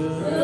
Hallelujah.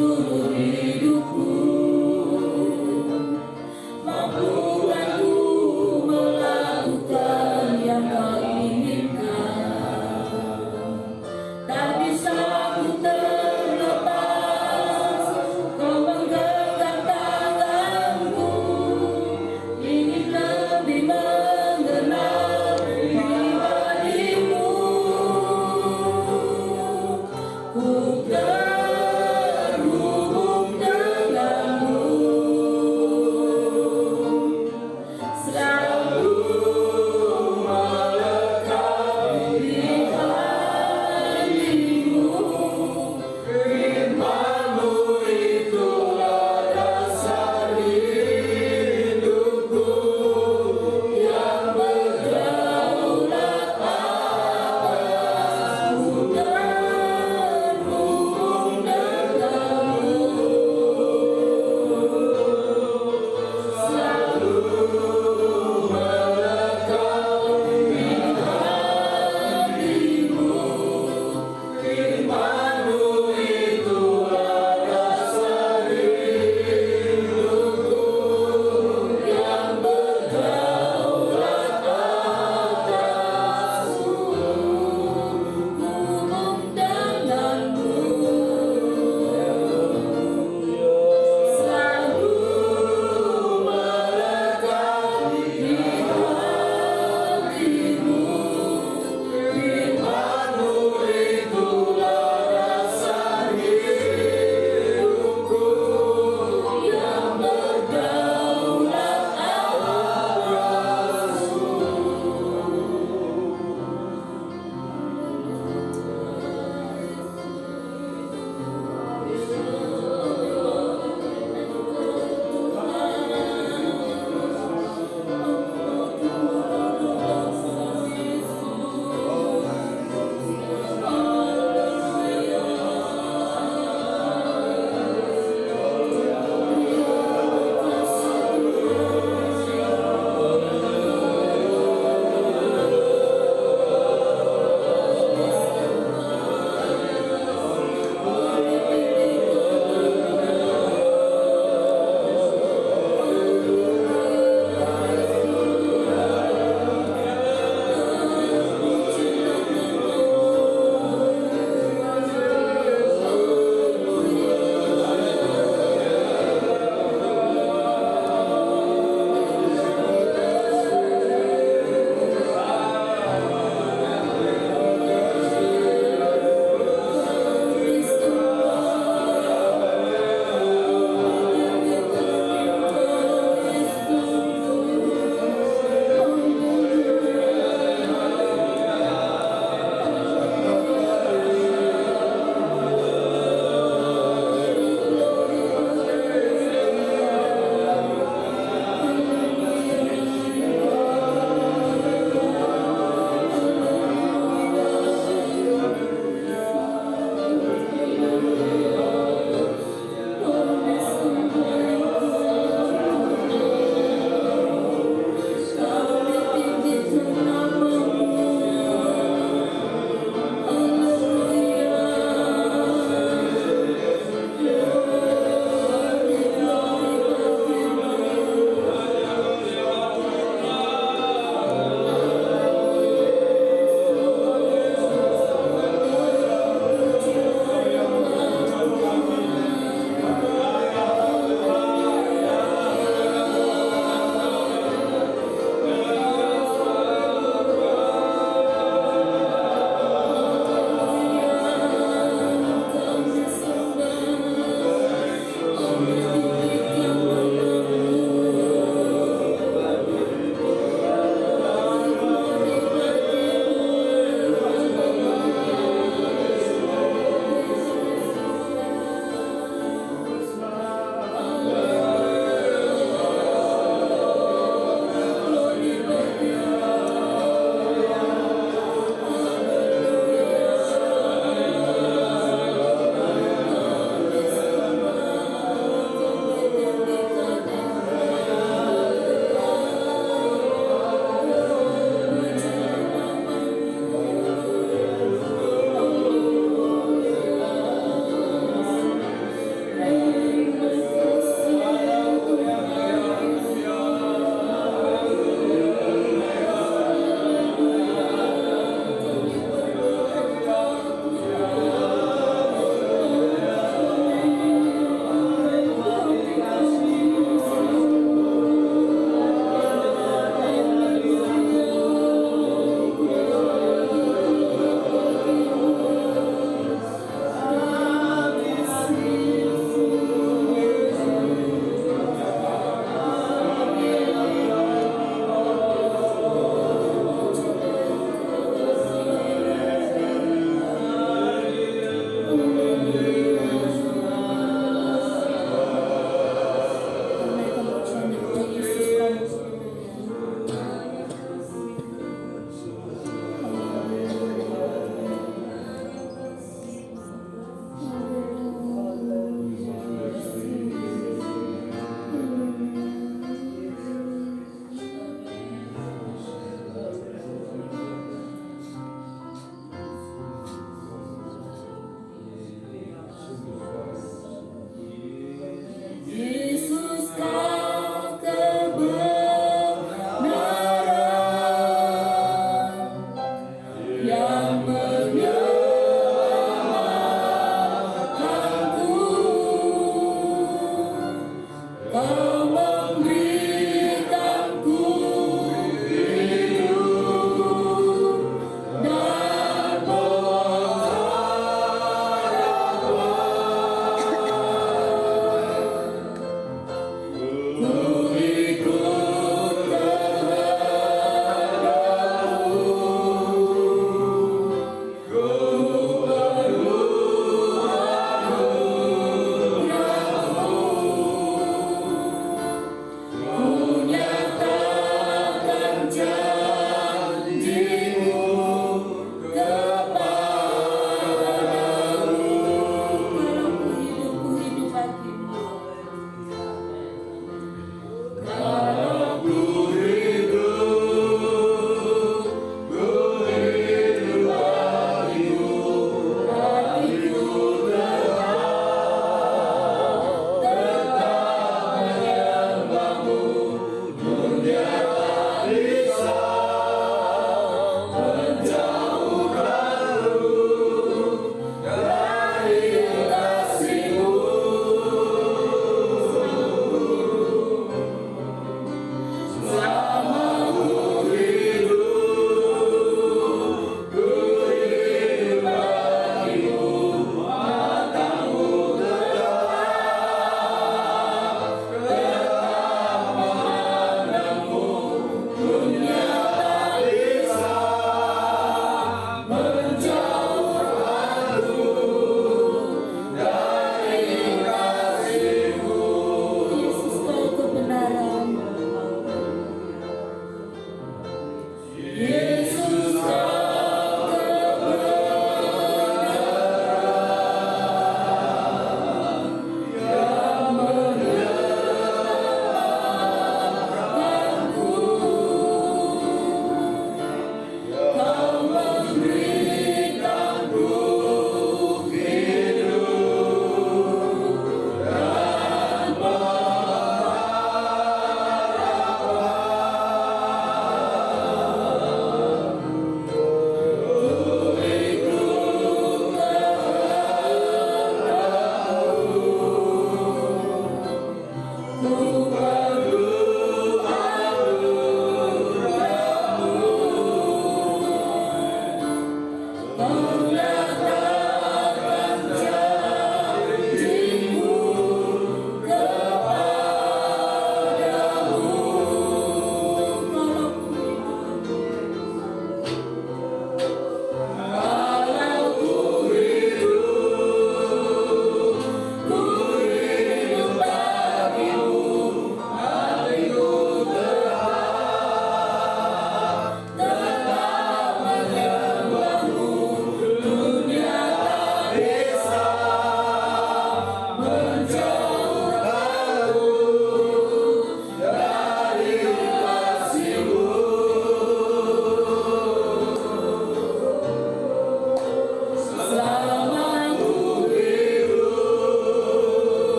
seluruh hidupku. Mampukan ku melakukan yang kau inginkan. Tak bisa ku terlepas, kau menggenggam tanganku. Ingin lebih mengenal pribadimu. Ku terus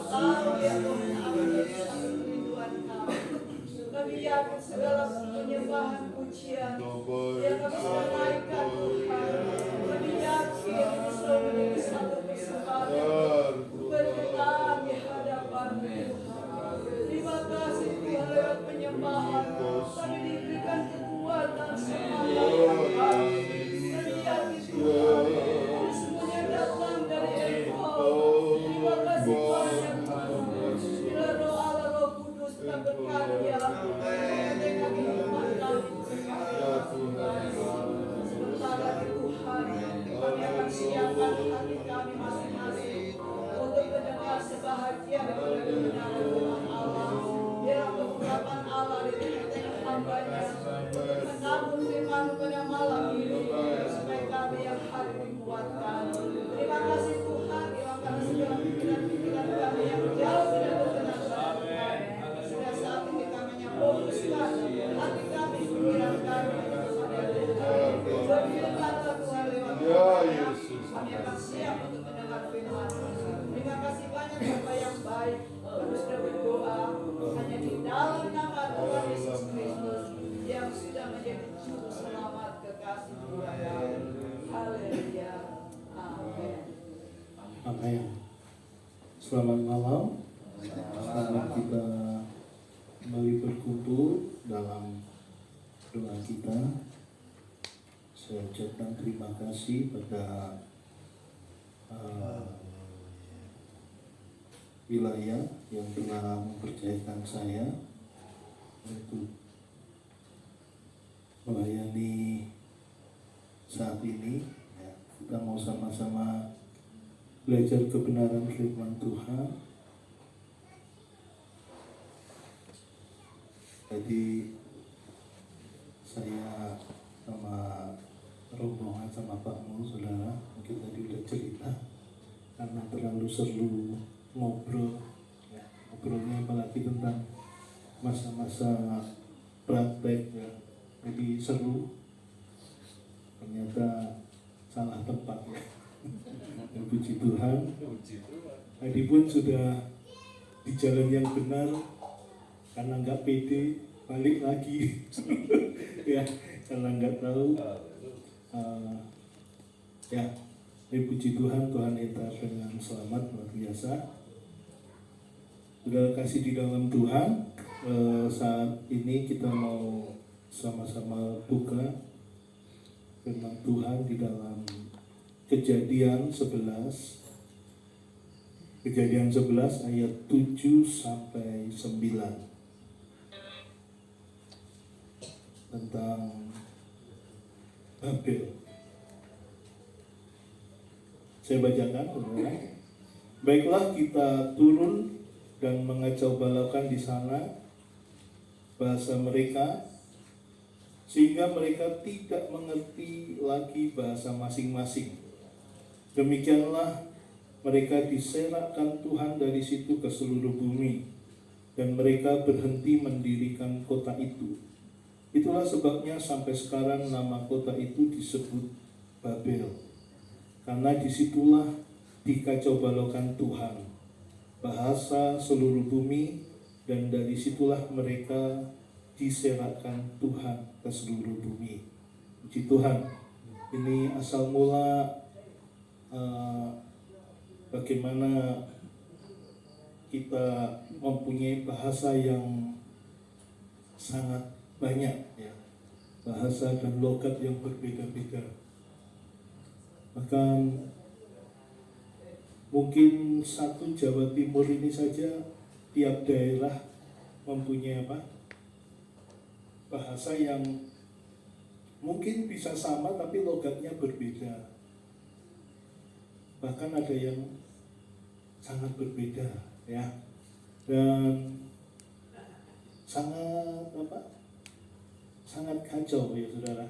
tahu ya Tuhan apa jadi satu kerinduan kami. Kami yakin segala penyembahan pujian yang kami sudah naikkan Tuhan. Kami yakin ini sudah menjadi satu persembahan berkenan di hadapan-Mu Tuhan. Terima kasih Tuhan lewat penyembahan kami diberikan kekuatan semangat Tuhan. Kami yakin Tuhan ini semuanya datang dari Engkau. Terima kasih banyak Tuhan. Bila Roh Allah Roh Kudus telah berkarya dengan kehidupan kami sementara di Tuhan kami akan siapkan hati kami masing-masing untuk mendengar sebahagia daripada kebenaran firman Allah. Biar pengurapan Allah di tengah-tengah hamba-Nya menabur firman pada malam ini supaya kami yang hari dikuatkan. Terima kasih Tuhan, hilangkan segala pikiran-pikiran kami yang jauh tidak berkenan pada Tuhan. Sudah saat ini kami hanya fokuskan hati kami, pikiran kami kepada Tuhan. Berfirmanlah Tuhan lewat Tuhan. Kami akan siap untuk mendengar firman. Terima kasih banyak Bapa yang baik. Kami sudah berdoa hanya di dalam nama Tuhan Yesus Kristus yang sudah menjadi juru selamat kekasih Tuhan. Haleluya. Amin. Amin. Selamat malam. Selamat kita kembali berkumpul dalam doa kita. Saya ucapkan terima kasih pada wilayah yang telah mempercayakan saya untuk melayani saat ini. Ya, kita mau sama-sama belajar kebenaran firman Tuhan. Jadi saya sama rombongan sama Pak Mu, saudara, mungkin tadi udah cerita karena terlalu seru ngobrol, ya, ngobrolnya apalagi tentang masa-masa praktek, ya, jadi seru. Ternyata salah tempat, ya. Dan puji Tuhan, tadi pun sudah di jalan yang benar, karena nggak pede balik lagi, ya, karena nggak tahu, ya. Tapi puji Tuhan, Tuhan entar dengan selamat, luar biasa. Sudah kasih di dalam Tuhan, saat ini kita mau sama-sama buka firman Tuhan di dalam Kejadian 11. Kejadian 11 ayat 7 sampai 9. Tentang Babel. Saya bacakan, saudara. Baiklah, kita turun dan mengacau balaukan di sana bahasa mereka, sehingga mereka tidak mengerti lagi bahasa masing-masing. Demikianlah mereka diserakkan Tuhan dari situ ke seluruh bumi, dan mereka berhenti mendirikan kota itu. Itulah sebabnya sampai sekarang nama kota itu disebut Babel, karena disitulah dikacau balaukan Tuhan, bahasa seluruh bumi, dan dari situlah mereka diserakkan Tuhan ke seluruh bumi. Puji Tuhan. Ini asal mula bagaimana kita mempunyai bahasa yang sangat banyak, ya, bahasa dan logat yang berbeda-beda. Bahkan mungkin satu Jawa Timur ini saja tiap daerah mempunyai bahasa yang mungkin bisa sama tapi logatnya berbeda. Bahkan ada yang sangat berbeda, ya, dan sangat kacau, ya saudara.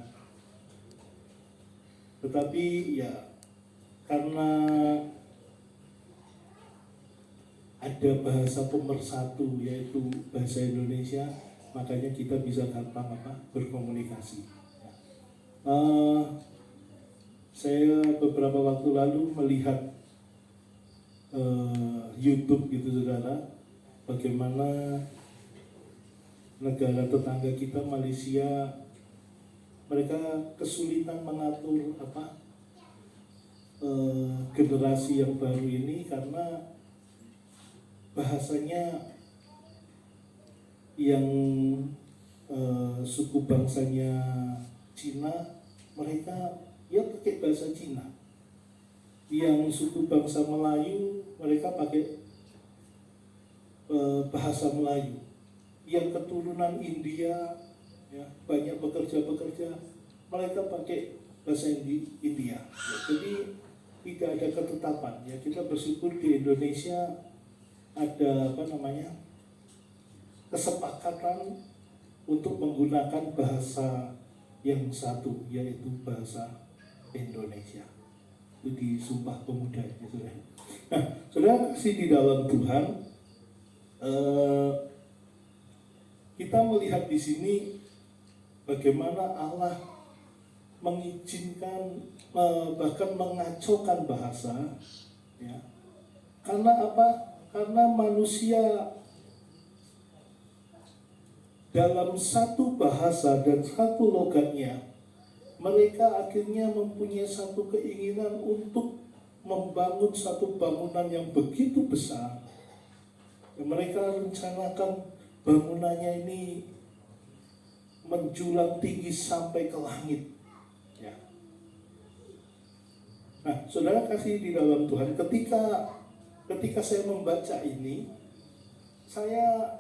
Tetapi ya, karena ada bahasa pemersatu yaitu bahasa Indonesia, makanya kita bisa gampang berkomunikasi. Saya beberapa waktu lalu melihat YouTube gitu saudara, bagaimana negara tetangga kita Malaysia, mereka kesulitan mengatur generasi yang baru ini karena bahasanya yang suku bangsanya Cina, mereka ya pakai bahasa Cina. Yang suku bangsa Melayu, mereka pakai bahasa Melayu. Yang keturunan India, ya, banyak pekerja-pekerja, mereka pakai bahasa India. Ya, jadi tidak ada ketetapan. Ya, kita bersyukur di Indonesia ada kesepakatan untuk menggunakan bahasa yang satu, yaitu bahasa Indonesia. Itu di Sumpah Pemuda ya, saudara. Nah, saudara kasih di dalam Tuhan, kita melihat di sini bagaimana Allah mengizinkan, bahkan mengacaukan bahasa, ya. Karena apa? Karena manusia dalam satu bahasa dan satu logatnya, mereka akhirnya mempunyai satu keinginan untuk membangun satu bangunan yang begitu besar. Dan mereka rencanakan bangunannya ini menjulang tinggi sampai ke langit. Ya. Nah, saudara kasih di dalam Tuhan, ketika saya membaca ini, saya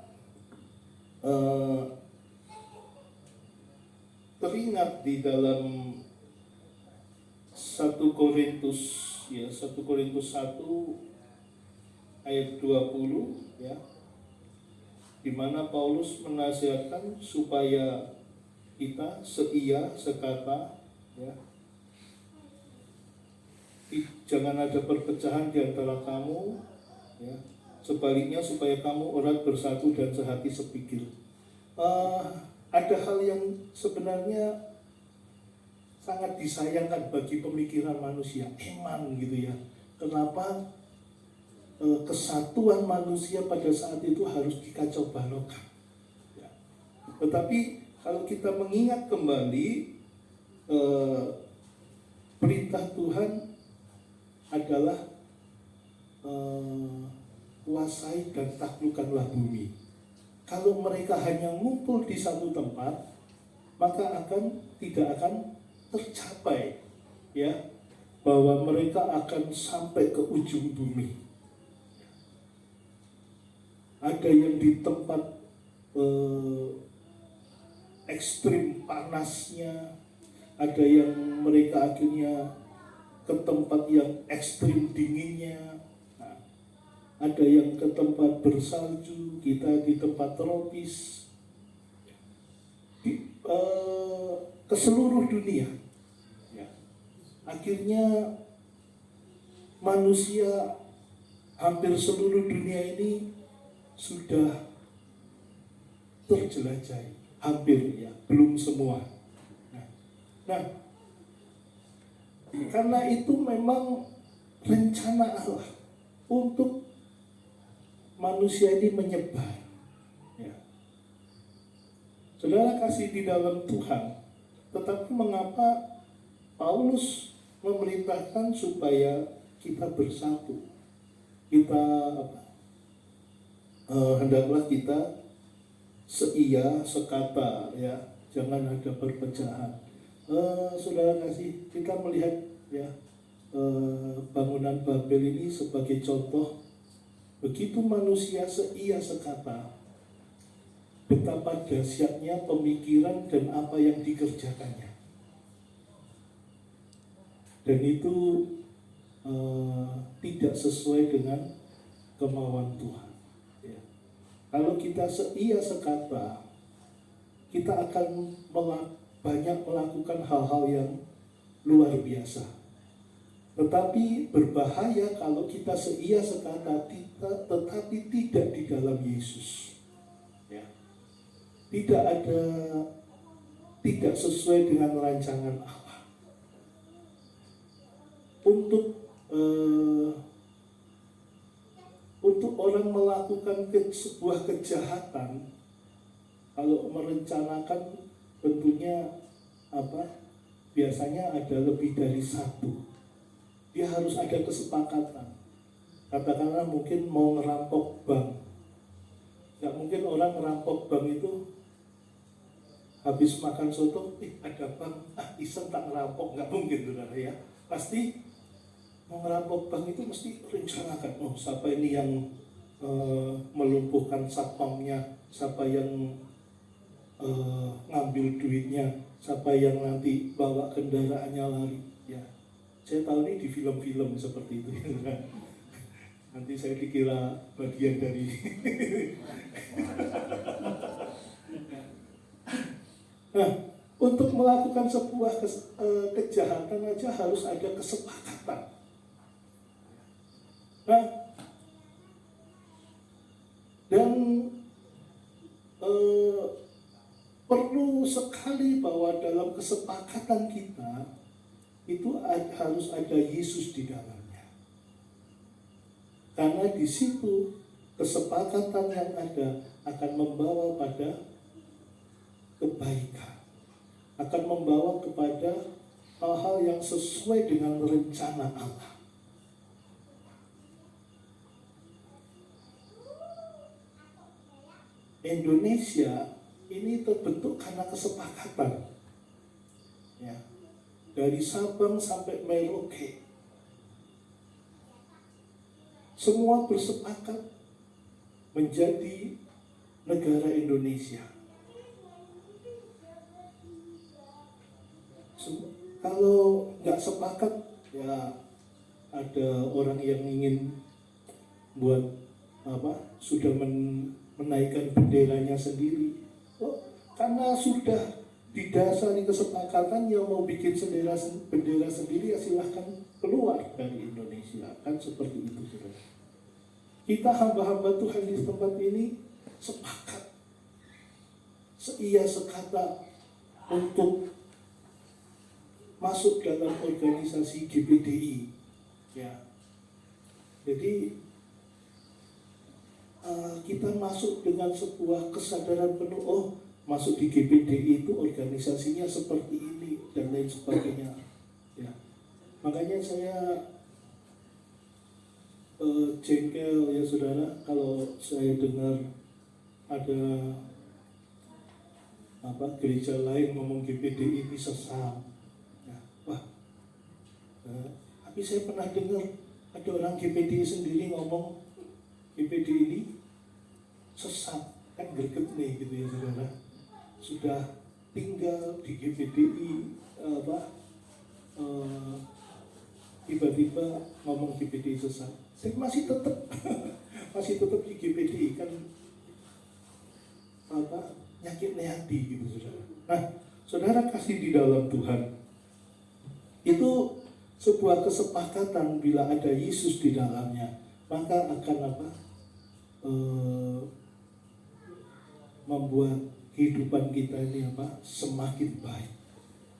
teringat di dalam 1 Korintus 1 ayat 20 ya, di mana Paulus menasihatkan supaya kita seia sekata, ya, jangan ada perpecahan di antara kamu, ya. Sebaliknya supaya kamu erat bersatu dan sehati sepikir. Ada hal yang sebenarnya sangat disayangkan bagi pemikiran manusia, iman gitu ya. Kenapa kesatuan manusia pada saat itu harus dikacau balokkan? Ya. Tetapi kalau kita mengingat kembali, perintah Tuhan adalah kuasai dan taklukkanlah bumi. Kalau mereka hanya ngumpul di satu tempat, maka tidak akan tercapai, ya, bahwa mereka akan sampai ke ujung bumi. Ada yang di tempat ekstrim panasnya, ada yang mereka akhirnya ke tempat yang ekstrim dinginnya, nah, ada yang ke tempat bersalju, kita di tempat tropis, ke seluruh dunia. Ya. Akhirnya manusia hampir seluruh dunia ini sudah terjelajahi, hampir ya, belum semua. Nah, karena itu memang rencana Allah untuk manusia ini menyebar. Ya. Saudara kasih di dalam Tuhan, tetapi mengapa Paulus memerintahkan supaya kita bersatu? Kita hendaklah kita seia sekata, ya, jangan ada perpecahan. Saudara kasih, kita melihat ya bangunan Babel ini sebagai contoh, begitu manusia seia sekata, betapa dahsyatnya pemikiran dan apa yang dikerjakannya. Dan itu tidak sesuai dengan kemauan Tuhan. Ya. Kalau kita seia sekata, kita akan banyak melakukan hal-hal yang luar biasa. Tetapi berbahaya kalau kita seia sekata tetapi tidak di dalam Yesus. Ya. Tidak sesuai dengan rancangan Allah. untuk orang melakukan sebuah kejahatan, kalau merencanakan tentunya biasanya ada lebih dari satu. Dia harus ada kesepakatan. Katakanlah mungkin mau ngerampok bank. Nggak mungkin orang ngerampok bank itu habis makan soto, ada bank, iseng tak ngerampok. Nggak mungkin, saudara ya. Pasti mau ngerampok bank itu mesti rencanakan, siapa ini yang melumpuhkan satpamnya, siapa yang ngambil duitnya, siapa yang nanti bawa kendaraannya lari. Ya, saya tahu ini di film-film seperti itu. Nanti saya dikira bagian dari. Nah, untuk melakukan sebuah kejahatan aja harus ada kesepakatan. Nah, dan perlu sekali bahwa dalam kesepakatan kita itu harus ada Yesus di dalamnya. Karena di situ kesepakatan yang ada akan membawa pada kebaikan, akan membawa kepada hal-hal yang sesuai dengan rencana Allah. Indonesia ini terbentuk karena kesepakatan, ya, dari Sabang sampai Merauke, semua bersepakat menjadi negara Indonesia. Kalau nggak sepakat, ya ada orang yang ingin buat sudah menaikkan benderanya sendiri. Karena sudah didasari kesepakatan, yang mau bikin bendera sendiri ya silahkan keluar dari Indonesia. Kan seperti itu, saudara. Kita hamba-hamba Tuhan di tempat ini sepakat, seia sekata untuk masuk dalam organisasi GPDI. Ya, jadi kita masuk dengan sebuah kesadaran penuh, masuk di GPDI itu organisasinya seperti ini dan lain sebagainya. Ya, makanya saya jengkel ya saudara kalau saya dengar ada gereja lain ngomong GPDI ini sesat. Ya, tapi saya pernah dengar ada orang GPDI sendiri ngomong GPDI ini sesat, kan greget nih gitu ya saudara. Sudah tinggal di GPDI tiba-tiba ngomong GPDI sesat. Saya masih tetap di GPDI, kan nyakit hati gitu saudara. Nah, saudara kasih di dalam Tuhan itu sebuah kesepakatan. Bila ada Yesus di dalamnya, maka akan membuat kehidupan kita ini semakin baik.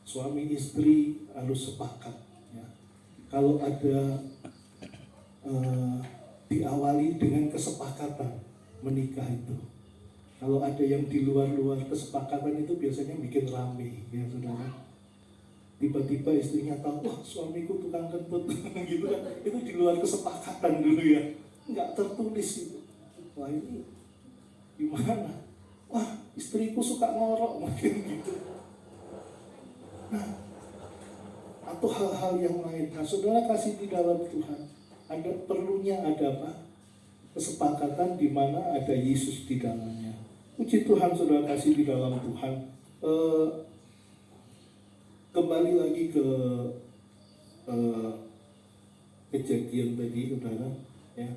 Suami istri harus sepakat, ya. Kalau ada diawali dengan kesepakatan menikah itu. Kalau ada yang di luar kesepakatan itu biasanya bikin rame, ya saudara. Tiba-tiba istrinya tahu, wah suamiku tukang kentut, gitu kan. Itu di luar kesepakatan dulu ya, nggak tertulis itu. Wah ini gimana? Wah istriku suka ngorok, mungkin gitu. Nah, atau hal-hal yang lain. Nah, saudara kasih di dalam Tuhan, perlunya ada kesepakatan di mana ada Yesus di dalamnya. Puji Tuhan, saudara kasih di dalam Tuhan. Kembali lagi ke kejadian tadi, saudara, ya.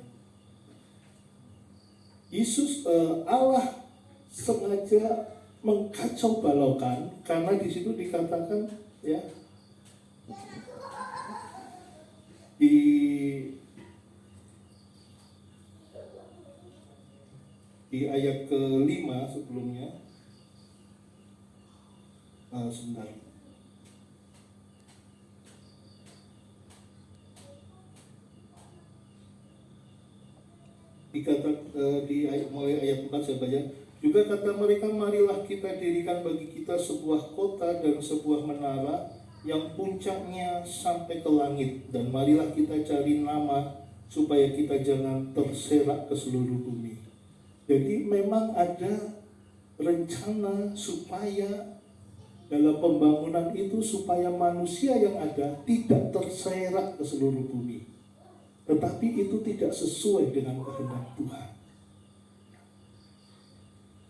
Yesus, Allah sengaja mengkacau balaukan karena di situ dikatakan, ya, di ayat ke-5 sebelumnya, sebentar. mulai ayat 4 saya baca. Juga kata mereka, marilah kita dirikan bagi kita sebuah kota dan sebuah menara yang puncaknya sampai ke langit, dan marilah kita cari nama supaya kita jangan terserak ke seluruh bumi. Jadi memang ada rencana supaya dalam pembangunan itu supaya manusia yang ada tidak terserak ke seluruh bumi. Tetapi itu tidak sesuai dengan kehendak Tuhan.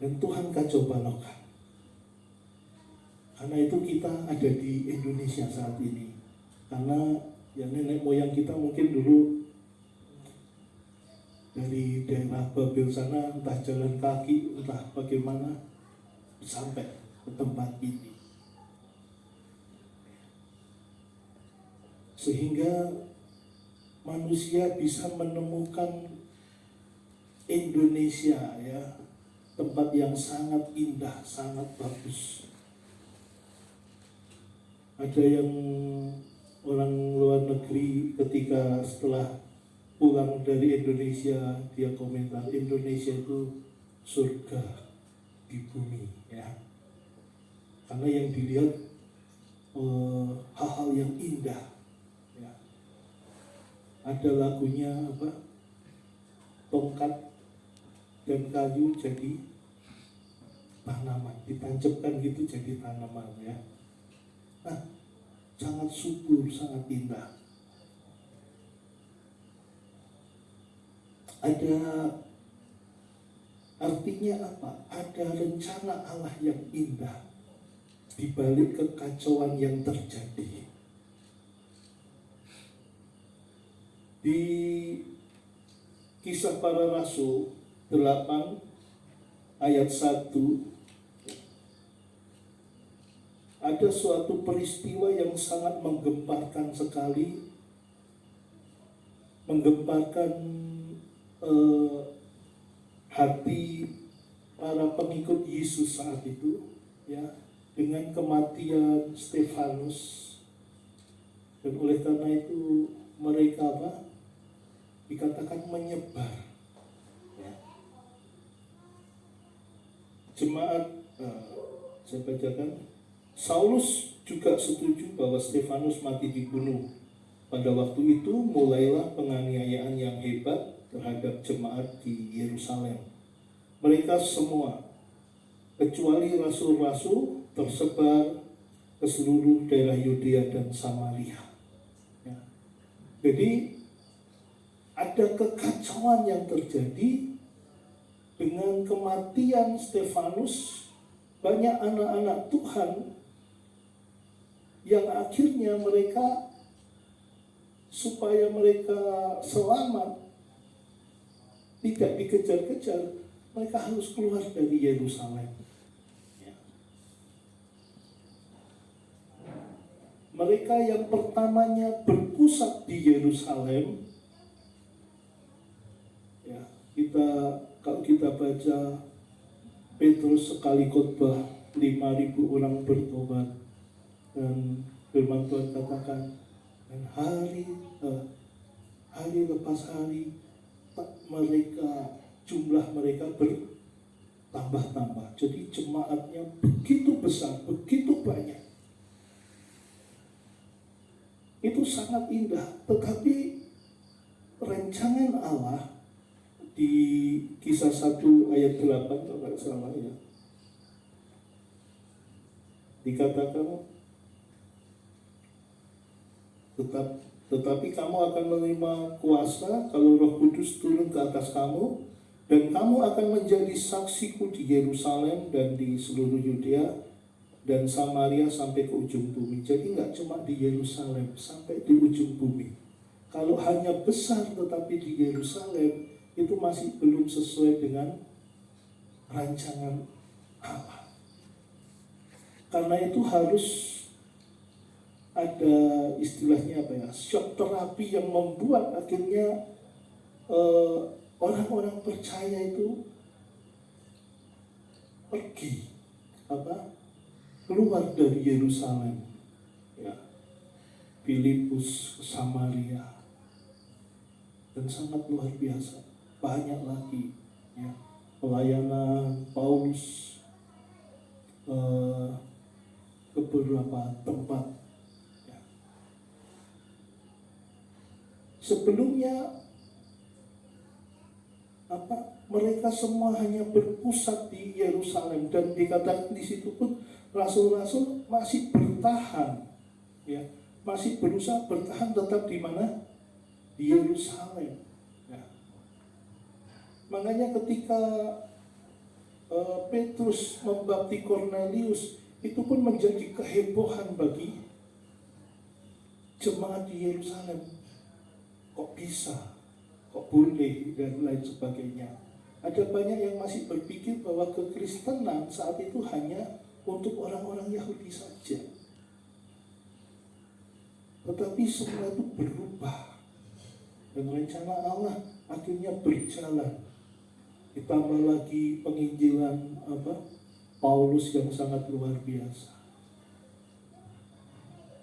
Dan Tuhan kacau balaukan. Karena itu kita ada di Indonesia saat ini. Karena ya nenek moyang kita mungkin dulu dari daerah Babel sana, entah jalan kaki, entah bagaimana, sampai ke tempat ini. Sehingga manusia bisa menemukan Indonesia, ya, tempat yang sangat indah, sangat bagus. Ada yang orang luar negeri ketika setelah pulang dari Indonesia, dia komentar, Indonesia itu surga di bumi, ya. Karena yang dilihat hal-hal yang indah. Ada lagunya apa? Tongkat dan kayu jadi tanaman, ditancapkan gitu jadi tanaman, ya. Nah, sangat subur, sangat indah. Ada artinya apa? Ada rencana Allah yang indah di balik kekacauan yang terjadi. Di Kisah Para Rasul 8 ayat 1 ada suatu peristiwa yang sangat menggemparkan sekali, menggemparkan hati para pengikut Yesus saat itu, ya, dengan kematian Stefanus. Dan oleh karena itu mereka dikatakan menyebar, ya. Jemaat, saya bacakan, Saulus juga setuju bahwa Stefanus mati dibunuh. Pada waktu itu mulailah penganiayaan yang hebat terhadap jemaat di Yerusalem. Mereka semua, kecuali rasul-rasul, tersebar ke seluruh daerah Yudea dan Samaria. Ya. Jadi ada kekacauan yang terjadi dengan kematian Stefanus. Banyak anak-anak Tuhan yang akhirnya mereka, supaya mereka selamat, tidak dikejar-kejar, mereka harus keluar dari Yerusalem. Ya. Mereka yang pertamanya berpusat di Yerusalem, ya, kalau kita baca Petrus sekali khotbah 5.000 orang bertobat, dan firman Tuhan katakan, dan hari lepas hari jumlah mereka bertambah-tambah. Jadi jemaatnya begitu besar, begitu banyak. Itu sangat indah. Tetapi rancangan Allah di Kisah 1 ayat 8 kalau nggak salah, ya, dikatakan, tetapi kamu akan menerima kuasa kalau Roh Kudus turun ke atas kamu, dan kamu akan menjadi saksiku di Yerusalem dan di seluruh Yudea dan Samaria sampai ke ujung bumi. Jadi nggak cuma di Yerusalem, sampai di ujung bumi. Kalau hanya besar tetapi di Yerusalem, itu masih belum sesuai dengan rancangan Allah. Karena itu harus ada istilahnya shock terapi yang membuat akhirnya orang-orang percaya itu pergi keluar dari Yerusalem, ya, Filipus ke Samaria, dan sangat luar biasa. banyak lagi ya pelayanan Paulus ke beberapa tempat ya. Sebelumnya mereka semua hanya berpusat di Yerusalem, dan dikatakan di situ pun rasul-rasul masih bertahan ya, masih berusaha bertahan tetap di mana? Di Yerusalem ya. Makanya ketika Petrus membaptis Kornelius, itu pun menjadi kehebohan bagi jemaat di Yerusalem. Kok bisa? Kok boleh? Dan lain sebagainya. Ada banyak yang masih berpikir bahwa kekristenan saat itu hanya untuk orang-orang Yahudi saja. Tetapi semua itu berubah, dan rencana Allah akhirnya berjalan. Ditambah lagi penginjilan Paulus yang sangat luar biasa.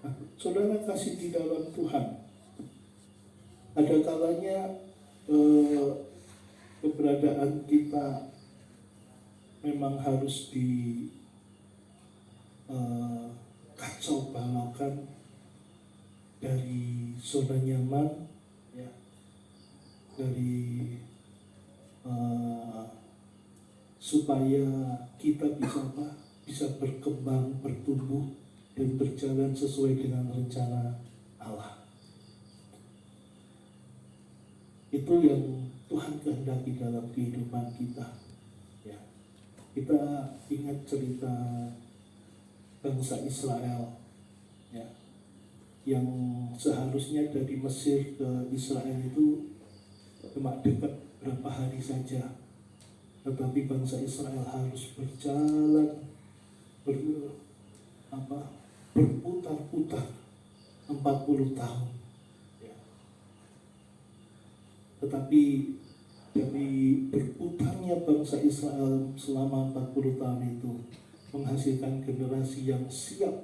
Nah, saudara kasih di dalam Tuhan, ada kalanya keberadaan kita memang harus di kacau balaukan dari zona nyaman ya, dari supaya kita bisa berkembang, bertumbuh, dan berjalan sesuai dengan rencana Allah. Itu yang Tuhan kehendaki dalam kehidupan kita. Ya. Kita ingat cerita bangsa Israel, ya, yang seharusnya dari Mesir ke Israel itu cuma dekat berapa hari saja, tetapi bangsa Israel harus berjalan berputar-putar 40 tahun. Ya. Tetapi dari berputarnya bangsa Israel selama 40 tahun itu menghasilkan generasi yang siap,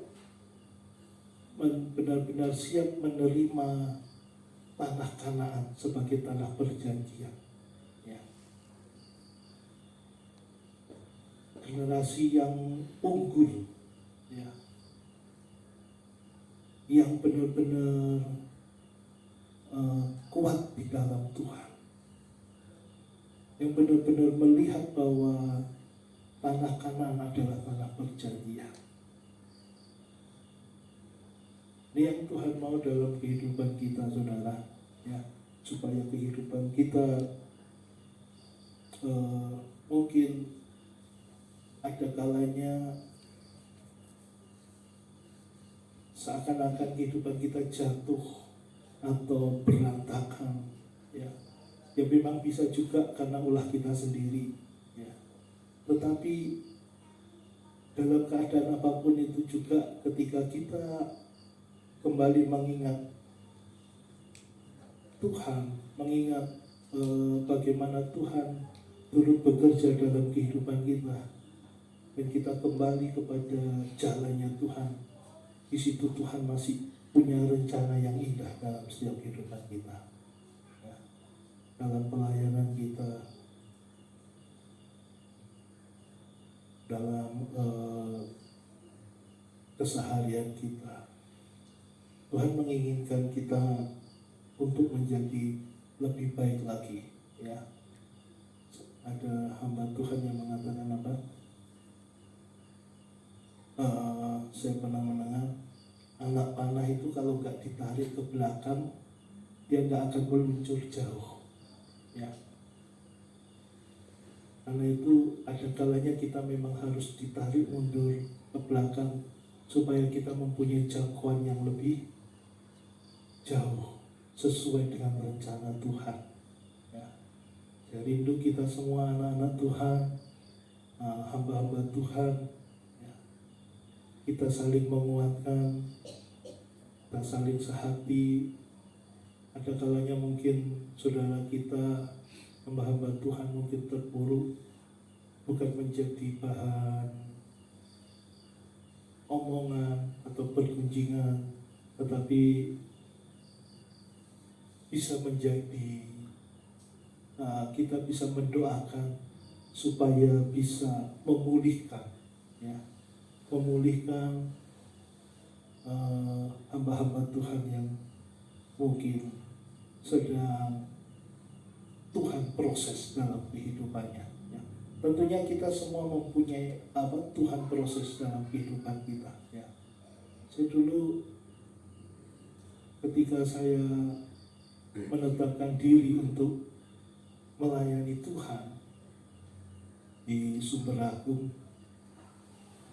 benar-benar siap menerima tanah Kanaan sebagai tanah perjanjian. Ya. Generasi yang unggul, ya, yang benar-benar kuat di dalam Tuhan, yang benar-benar melihat bahwa tanah Kanaan adalah tanah perjanjian. Ini yang Tuhan mau dalam kehidupan kita, saudara, ya, supaya kehidupan kita mungkin ada kalanya seakan-akan kehidupan kita jatuh atau berantakan, ya. Ya memang bisa juga karena ulah kita sendiri, ya. Tetapi dalam keadaan apapun itu juga, ketika kita kembali mengingat Tuhan, mengingat bagaimana Tuhan turut bekerja dalam kehidupan kita, dan kita kembali kepada jalannya Tuhan, di situ Tuhan masih punya rencana yang indah dalam setiap kehidupan kita, ya. Dalam pelayanan kita, dalam keseharian kita, Tuhan menginginkan kita untuk menjadi lebih baik lagi, ya. Ada hamba Tuhan yang mengatakan saya pernah mendengar, anak panah itu kalau nggak ditarik ke belakang, dia nggak akan meluncur jauh, ya. Karena itu ada kalanya kita memang harus ditarik mundur ke belakang supaya kita mempunyai jangkauan yang lebih jauh sesuai dengan rencana Tuhan, ya. Saya rindu kita semua anak-anak Tuhan, hamba-hamba Tuhan, ya, kita saling menguatkan, kita saling sehati. Ada kalanya mungkin saudara kita, hamba-hamba Tuhan, mungkin terpuruk, bukan menjadi bahan omongan atau pergunjingan, tetapi bisa menjadi kita bisa mendoakan supaya bisa memulihkan, ya, memulihkan hamba-hamba Tuhan yang mungkin sedang Tuhan proses dalam kehidupannya. Ya. Tentunya kita semua mempunyai Tuhan proses dalam kehidupan kita. Ya. Saya dulu ketika saya menetapkan diri untuk melayani Tuhan di Sumber Agung,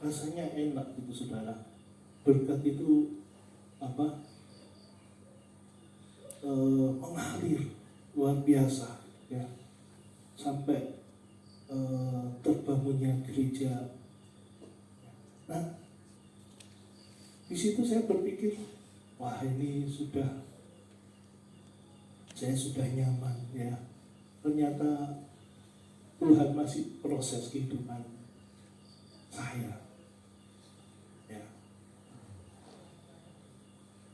rasanya enak gitu saudara. Berkat itu mengalir luar biasa, ya, sampai terbangunnya gereja. Nah, di situ saya berpikir, wah ini saya sudah nyaman, ya. Ternyata Tuhan masih proses kehidupan saya. Ya.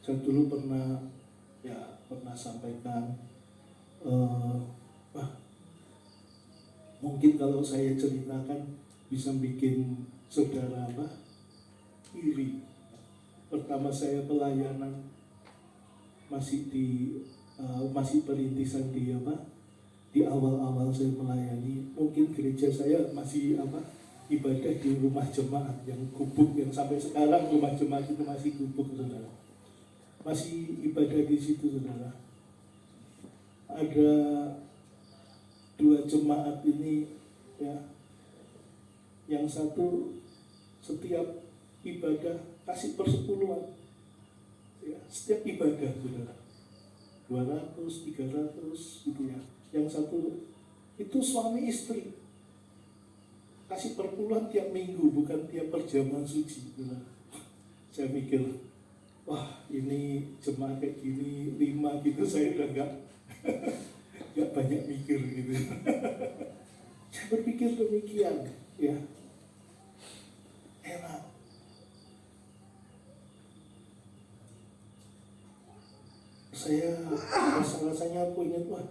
Saya dulu pernah sampaikan, mungkin kalau saya ceritakan bisa bikin saudara iri. Pertama saya pelayanan masih perintisan di awal-awal saya melayani, mungkin gereja saya masih ibadah di rumah jemaat yang gubuk, yang sampai sekarang rumah jemaat itu masih gubuk, saudara. Masih ibadah di situ, saudara. Ada 2 jemaat ini, ya, yang satu setiap ibadah kasih persepuluhan, ya, setiap ibadah, saudara, 200, 300 gitu ya. Yang satu itu suami istri kasih perpuluhan tiap minggu, bukan tiap perjamuan suci, saudara. Saya mikir, wah ini jemaat kayak gini 5 gitu, saya udah nggak banyak mikir gitu. Saya berpikir demikian, ya, enak. Saya rasanya aku ingat, wah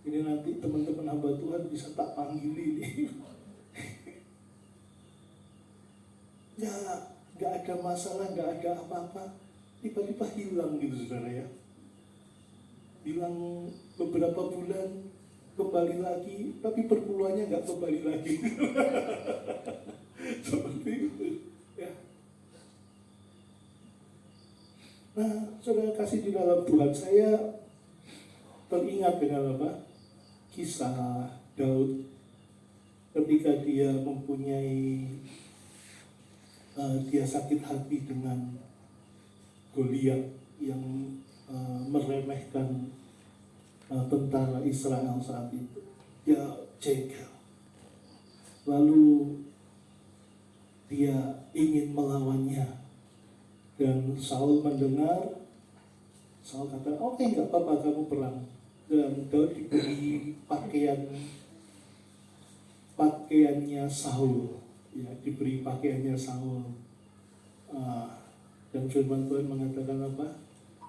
ini nanti teman-teman hamba Tuhan bisa tak panggil ini. Nggak ada masalah, nggak ada apa-apa, tiba-tiba hilang gitu, saudara, ya. Hilang beberapa bulan, kembali lagi, tapi perpuluhannya nggak kembali lagi. Seperti itu, ya. Nah, saudara kasih di dalam Tuhan, saya teringat dengan kisah Daud ketika dia dia sakit hati dengan Goliat yang meremehkan tentara Israel saat itu. Dia jengkel. Lalu dia ingin melawannya. Dan Saul mendengar, Saul kata, oke, nggak apa-apa, kamu perang. Dan Daud diberi pakaiannya Saul, ya, diberi pakaiannya Saul. Dan firman Tuhan mengatakan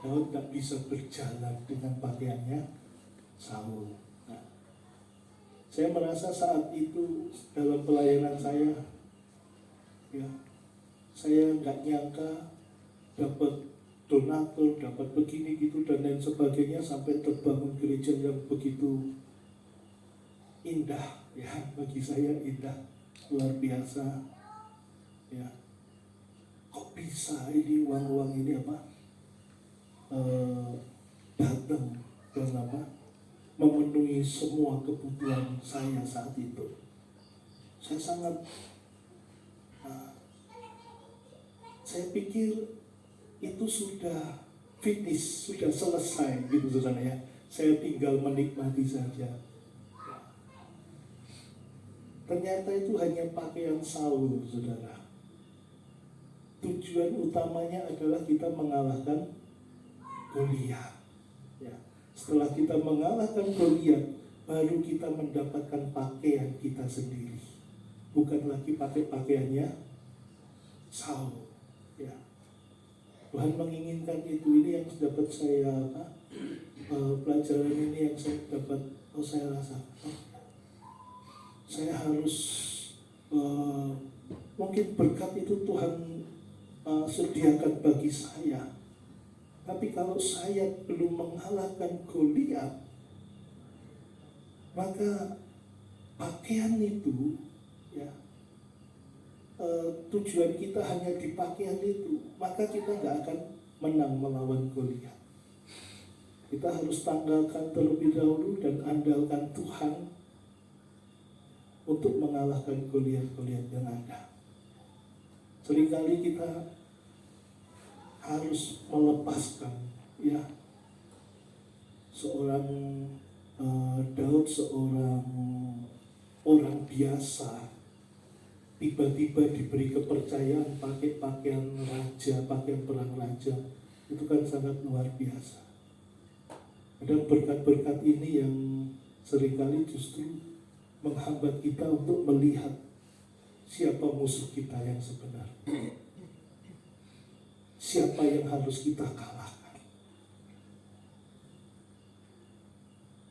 Daud tak bisa berjalan dengan pakaiannya Saul. Nah, saya merasa saat itu dalam pelayanan saya, ya, saya nggak nyangka dapat donatur, dapat begini gitu dan lain sebagainya, sampai terbangun gereja yang begitu indah, ya, bagi saya indah, luar biasa, ya. Kok bisa ini uang-uang ini datang dan memenuhi semua kebutuhan saya saat itu. Saya sangat saya pikir itu sudah finish, sudah selesai gitu, saudara, ya. Saya tinggal menikmati saja. Ternyata itu hanya pakaian Saul, saudara. Tujuan utamanya adalah kita mengalahkan Goliat. Ya. Setelah kita mengalahkan Goliat, baru kita mendapatkan pakaian kita sendiri. Bukan lagi pakai pakaiannya Saul. Ya. Tuhan menginginkan itu. Ini yang dapat saya pelajaran ini yang saya dapat saya rasa saya harus mungkin berkat itu Tuhan sediakan bagi saya. Tapi kalau saya belum mengalahkan Goliat, maka pakaian itu, ya, tujuan kita hanya di pakaian itu, maka kita nggak akan menang melawan Goliat. Kita harus tanggalkan terlebih dahulu dan andalkan Tuhan untuk mengalahkan Goliat-Goliat yang ada. Seringkali kita harus melepaskan, ya, seorang Daud, seorang orang biasa, tiba-tiba diberi kepercayaan pakai pakaian raja, pakaian perang raja. Itu kan sangat luar biasa. Ada berkat-berkat ini yang seringkali justru menghambat kita untuk melihat siapa musuh kita yang sebenarnya. Siapa yang harus kita kalahkan.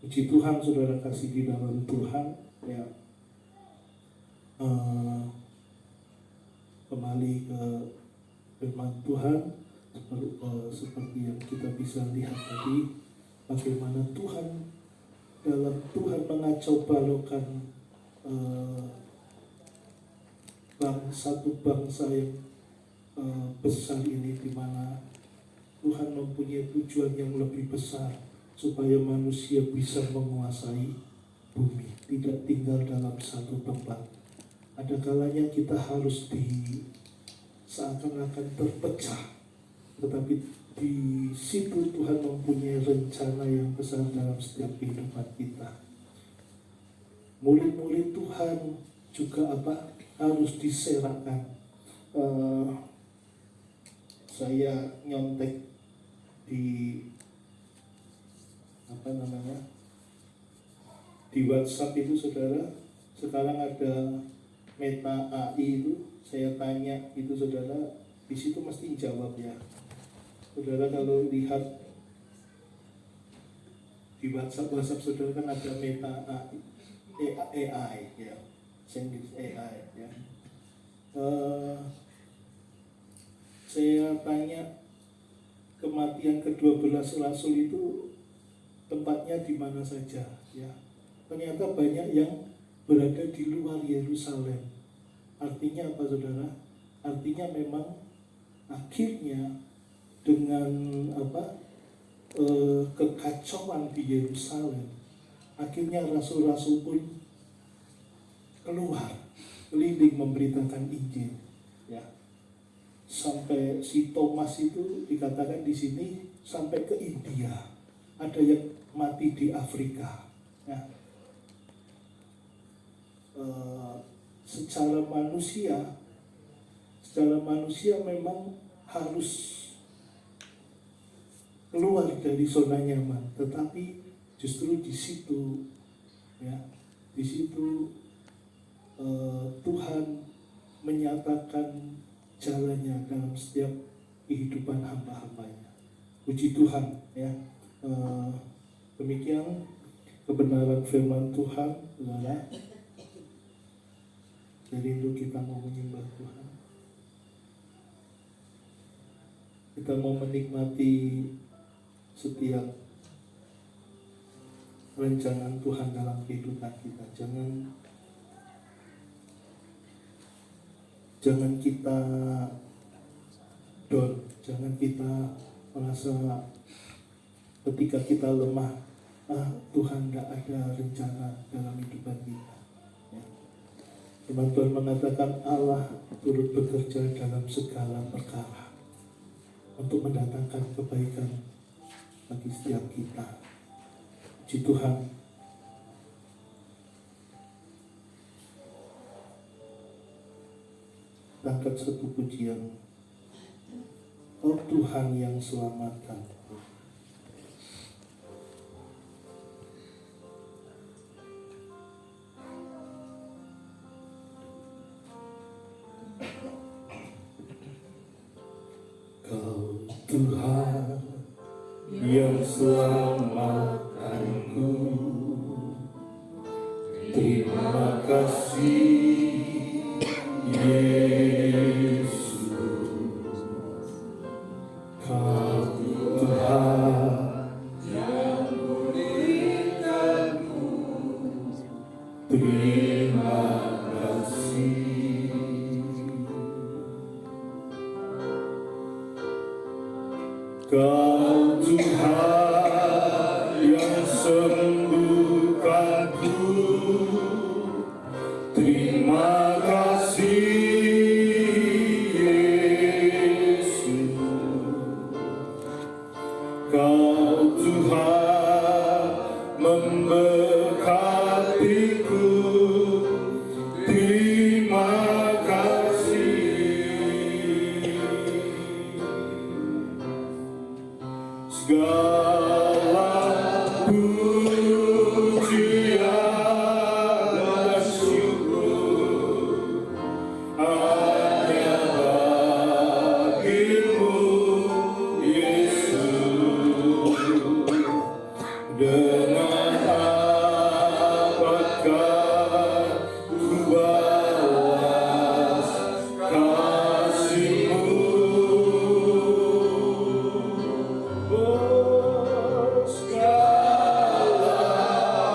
Puji Tuhan, saudara kasih di dalam Tuhan, ya. Kembali ke firman Tuhan, seperti yang kita bisa lihat tadi, bagaimana Tuhan dalam Tuhan mengacau balaukan satu bangsa yang besar ini, di mana Tuhan mempunyai tujuan yang lebih besar supaya manusia bisa menguasai bumi, tidak tinggal dalam satu tempat. Ada kalanya kita harus seakan-akan terpecah, tetapi di situ Tuhan mempunyai rencana yang besar dalam setiap kehidupan kita. Murid-murid Tuhan juga harus diserahkan. Saya nyontek di di WhatsApp itu, saudara, sekarang ada Meta AI itu. Saya tanya itu, saudara, di situ mesti jawab ya. Saudara kalau lihat di WhatsApp saudara kan ada Meta AI ya, English AI ya. Saya tanya kematian ke-12 rasul itu tempatnya di mana saja ya. Ternyata banyak yang berada di luar Yerusalem. Artinya apa, saudara? Artinya memang akhirnya dengan kekacauan di Yerusalem, akhirnya rasul-rasul pun keluar keliling memberitakan Injil ya. Sampai si Thomas itu dikatakan di sini sampai ke India, ada yang mati di Afrika ya. Secara manusia memang harus keluar dari zona nyaman, tetapi justru di situ ya, di situ Tuhan menyatakan jalannya dalam setiap kehidupan hamba-hambanya. Puji Tuhan ya. Demikian kebenaran firman Tuhan, saudara. Jadi itu kita mau menyembah Tuhan, kita mau menikmati setiap rancangan Tuhan dalam kehidupan kita. Jangan kita down, jangan kita merasa ketika kita lemah, Tuhan tidak ada rencana dalam kehidupan kita. Ya. Firman Tuhan mengatakan Allah turut bekerja dalam segala perkara untuk mendatangkan kebaikan bagi setiap kita. Puji Tuhan. Angkat satu pujian. Oh Tuhan yang selamatkan. Kau Tuhan yang selamatkanku Terima kasih Yesus, Kau Tuhan yang berikanku. Terima kasih. Kau Tuhan yang sembuhkanku. Terima kasih Yesus. Kau Tuhan memberkatiku. Terima kasih. Segala pujian dan syukur hanya bagimu, Yesus. Dengan apakah ku balas kasih-Mu? Oh, segala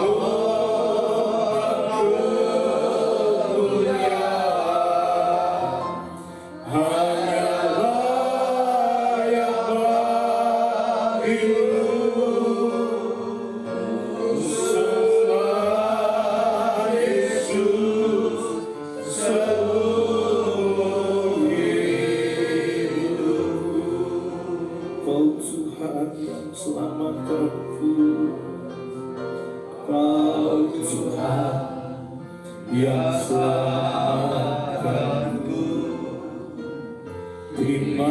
hormat kemuliaan hanya layak bagimu. Sembah Yesus seluruh hidupku. Kau Tuhan yang selamatkanku. Kau Tuhan yang selamatkanku. Terima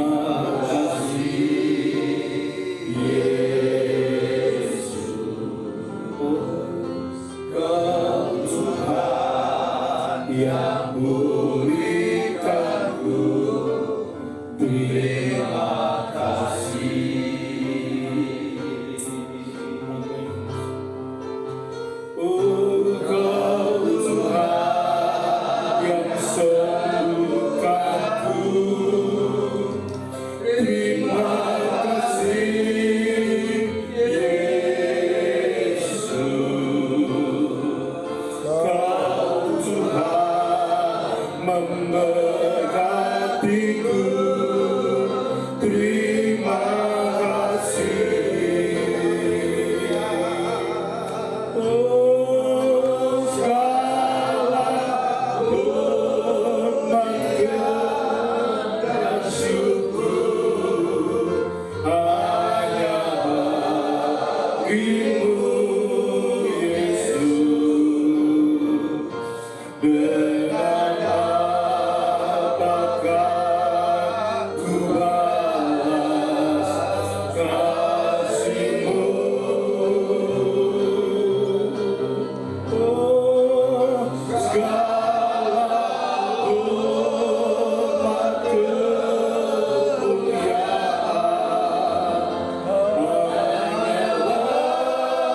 kasih Yesus. Oh, Kau Tuhan yang berikanku. Terima kasih. Oh, Kau Tuhan yang sembuhkanku. Terima kasih Yesus. Kau Tuhan memberkatiku. Terima kasih. Oh, segala hormat dan syukur hanya bagimu, Yesus. Dengan apakah ku balas kasih-Mu? Oh, segala hormat kemuliaan hanya layak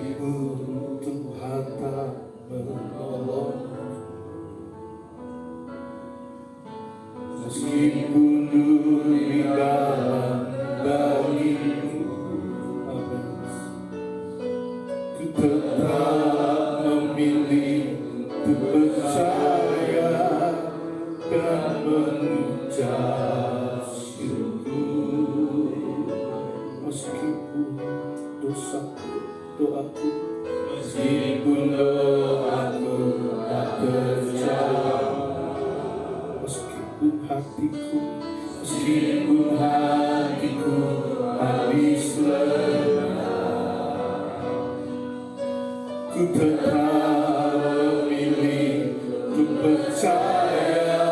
Meskipun Tuhan tak menolong, meskipun di dalam bagimu, ku tetap memilih untuk percaya dan mengucap syukur. Meskipun doaku, meskipun doaku tak terjawab, meskipun hatiku habis lelah, ku tetap memilih untuk percaya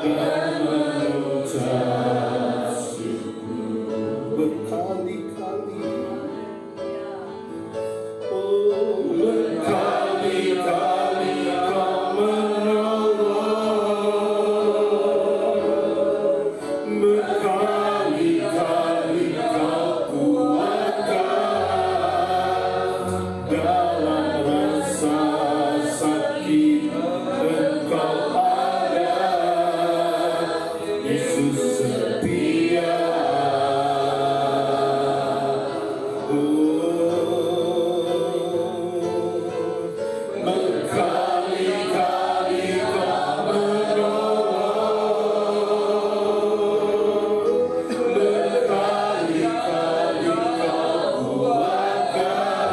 dan mengucap syukur berkali-kali. Oh, berkali-kali Kau menolong, berkali-kali Kau kuatkan dalam rasa sakit. Engkau ada, Yesus setia. Berkali-kali Kau menolong, berkali-kali Kau kuatkan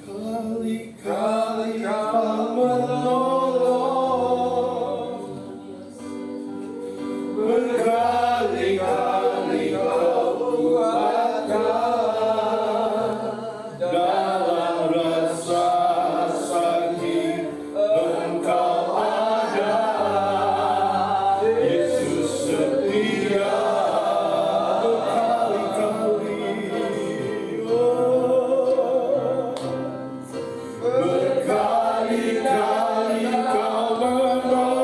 Kali-kali Kau menolong, berkali-kali Kau kuatkan, dalam rasa sakit Engkau ada, Yesus setia berkali-kali. Berkali-kali Kau menolong,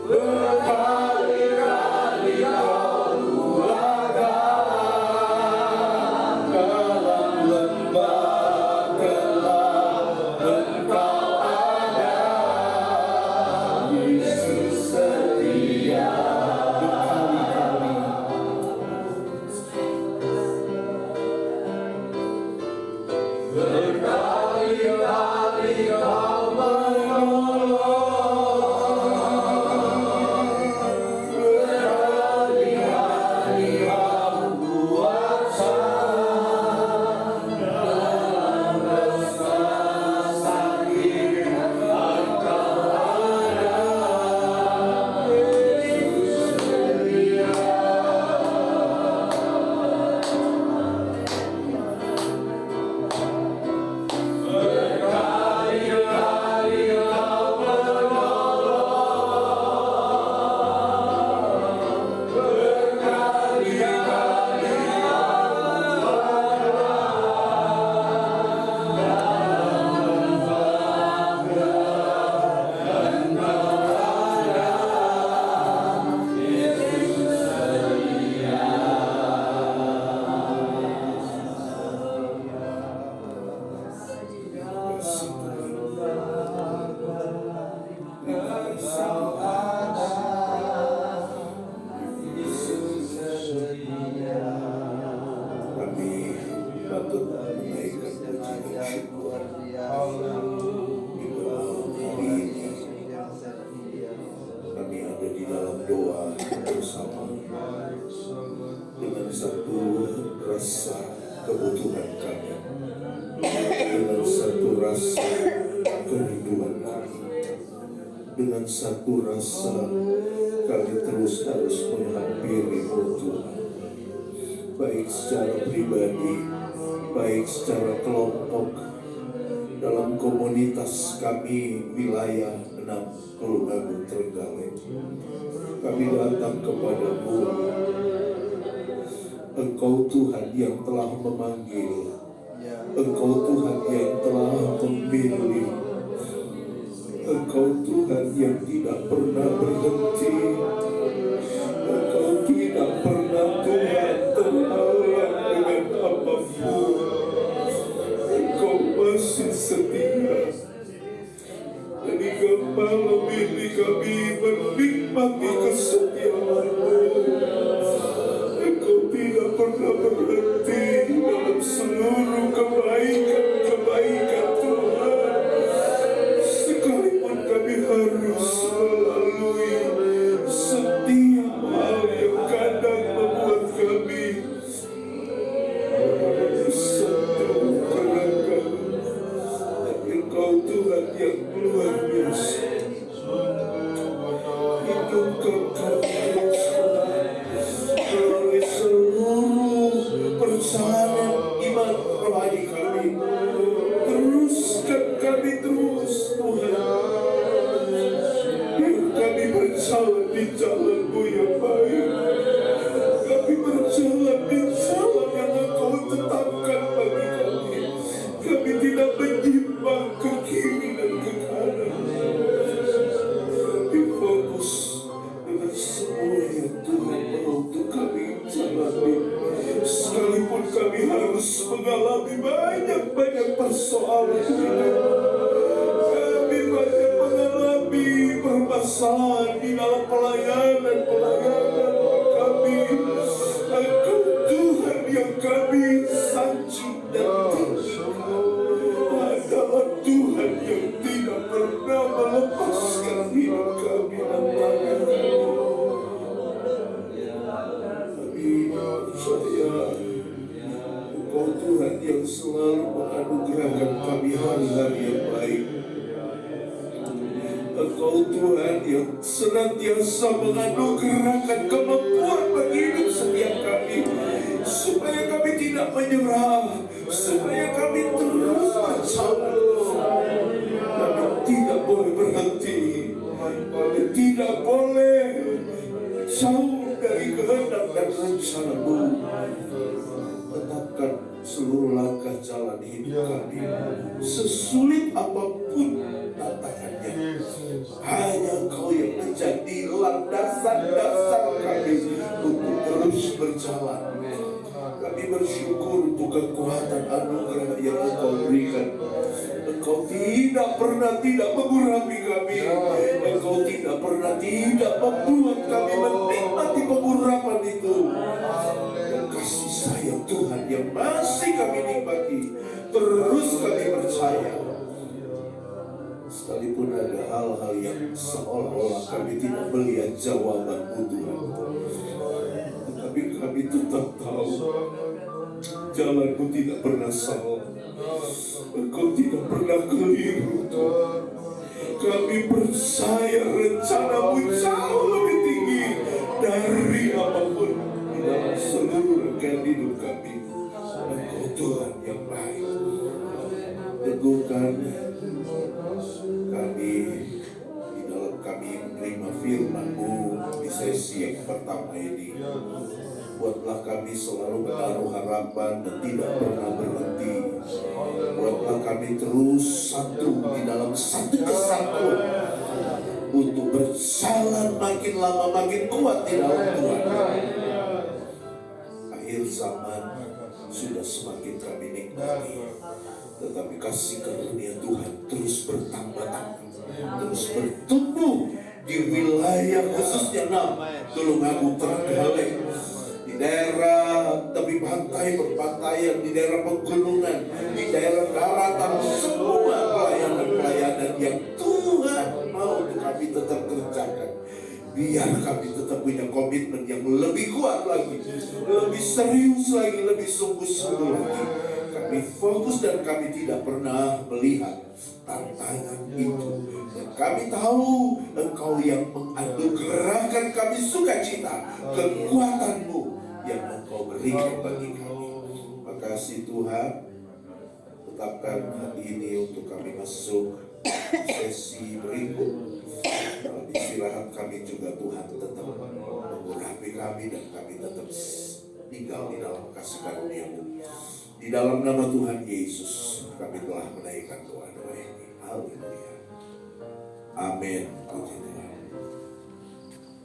berkali-kali Kau kuatkan, dalam lembah gelap Engkau ada, Yesus setia berkali-kali. Berkali-kali Kau menolong, berkali-kali Kau kuatkan, dalam rasa sakit Engkau ada, Yesus setia. Berkali-kali Kau menolong, berkali-kali kami patut menaikkan puji dan syukur di dalam hari ini. Kami ada di dalam doa bersama dengan satu rasa kebutuhan kami, dengan satu rasa kerinduan kami, dengan satu rasa kami terus harus menghampiri-Mu Tuhan, baik secara pribadi, baik secara kelompok, dalam komunitas kami wilayah 60 Agung Trenggalek. Kami datang kepada-Mu, Engkau Tuhan yang telah memanggil, Engkau Tuhan yang telah memilih, Engkau Tuhan yang tidak pernah berhenti, Engkau tidak pernah Tuhan terhalang dengan apapun. Engkau masih setia. Jadi malam ini kami menikmati kesetiaan-Mu. Engkau tidak pernah berhenti dalam seluruh kebaikan-kebaikan Tuhan. Sekalipun kami harus melalui setiap hal yang kadang membuat kami satu kerangka, tapi Engkau Tuhan yang luar biasa. Hidupkan kami melalui seluruh perjalanan iman rohani kami. Teruskan kami terus Tuhan. Biar kami berjalan di jalan-Mu yang baik. Kami berjalan di jalan yang Engkau tetapkan bagi kami. Kami tidak menyimpang ke kiri dan ke kanan. Kami fokus dengan semua yang Tuhan mau untuk kami jalani. Sekalipun kami harus mengalami banyak persoalan hidup, kami banyak mengalami permasalahan di dalam pelayanan kami. Engkau Tuhan yang kami sanjung dan tinggikan adalah Tuhan yang tidak pernah melepaskan hidup kami dan tangan kami. Kami selalu menganugerahkan kami hari-hari yang baik. Engkau Tuhan yang senantiasa menganugerahkan kemampuan bagi hidup setiap kami, supaya kami tidak menyerah, supaya kami terus berjalan. Kami tidak boleh berhenti, kami tidak boleh jauh dari kehendak dan rencana-Mu. Tetapkan seluruh langkah jalan hidup kami, sesulit apapun tantangannya. Hanya Engkau yang menjadi landasan dasar kami untuk terus berjalan. Kami bersyukur untuk kekuatan anugerah yang Engkau berikan. Engkau tidak pernah tidak mengurapi kami. Engkau tidak pernah tidak membuat kami menikmati pengurapan itu. Dan kasih sayang Tuhan yang masih kami nikmati, terus kami percaya. Sekalipun ada hal-hal yang seolah-olah kami tidak melihat jawaban-Mu Tuhan, tetapi kami tetap tahu jalan-Mu tidak pernah salah. Engkau tidak pernah keliru Tuhan. Kami percaya rencana-Mu jauh lebih tinggi dari apapun di dalam seluruh rangkaian hidup kami. Engkau Tuhan yang baik. Teguhkan kami di dalam kami menerima firman-Mu di sesi yang pertama ini. Buatlah kami selalu menaruh harapan dan tidak pernah berhenti. Buatlah kami terus satu di dalam satu kesatuan untuk berjalan makin lama makin kuat di dalam Tuhan. Akhir zaman sudah semakin kami nikmati, tetapi kasih karunia Tuhan terus bertambah-tambah, terus bertumbuh di wilayah khususnya Tulungagung, Trenggalek, di daerah tepi pantai, perpantaian, di daerah pegunungan, di daerah daratan, semua pelayanan-pelayanan yang Tuhan mau untuk kami tetap kerjakan. Biar kami tetap punya komitmen yang lebih kuat lagi, lebih serius lagi, lebih sungguh-sungguh lagi. Kami fokus dan kami tidak pernah melihat tantangan itu. Dan kami tahu Engkau yang menganugerahkan kami sukacita, kekuatan-Mu yang Engkau berikan bagi kami. Makasih Tuhan. Tetapkan hari ini untuk kami masuk sesi berikut. Dalam istirahat kami juga Tuhan tetap mengurapi kami dan kami tetap tinggal di dalam kasih karunia-Mu. Di dalam nama Tuhan Yesus kami telah menaikkan doa-doa ini. Haleluya. Amin. Puji Tuhan.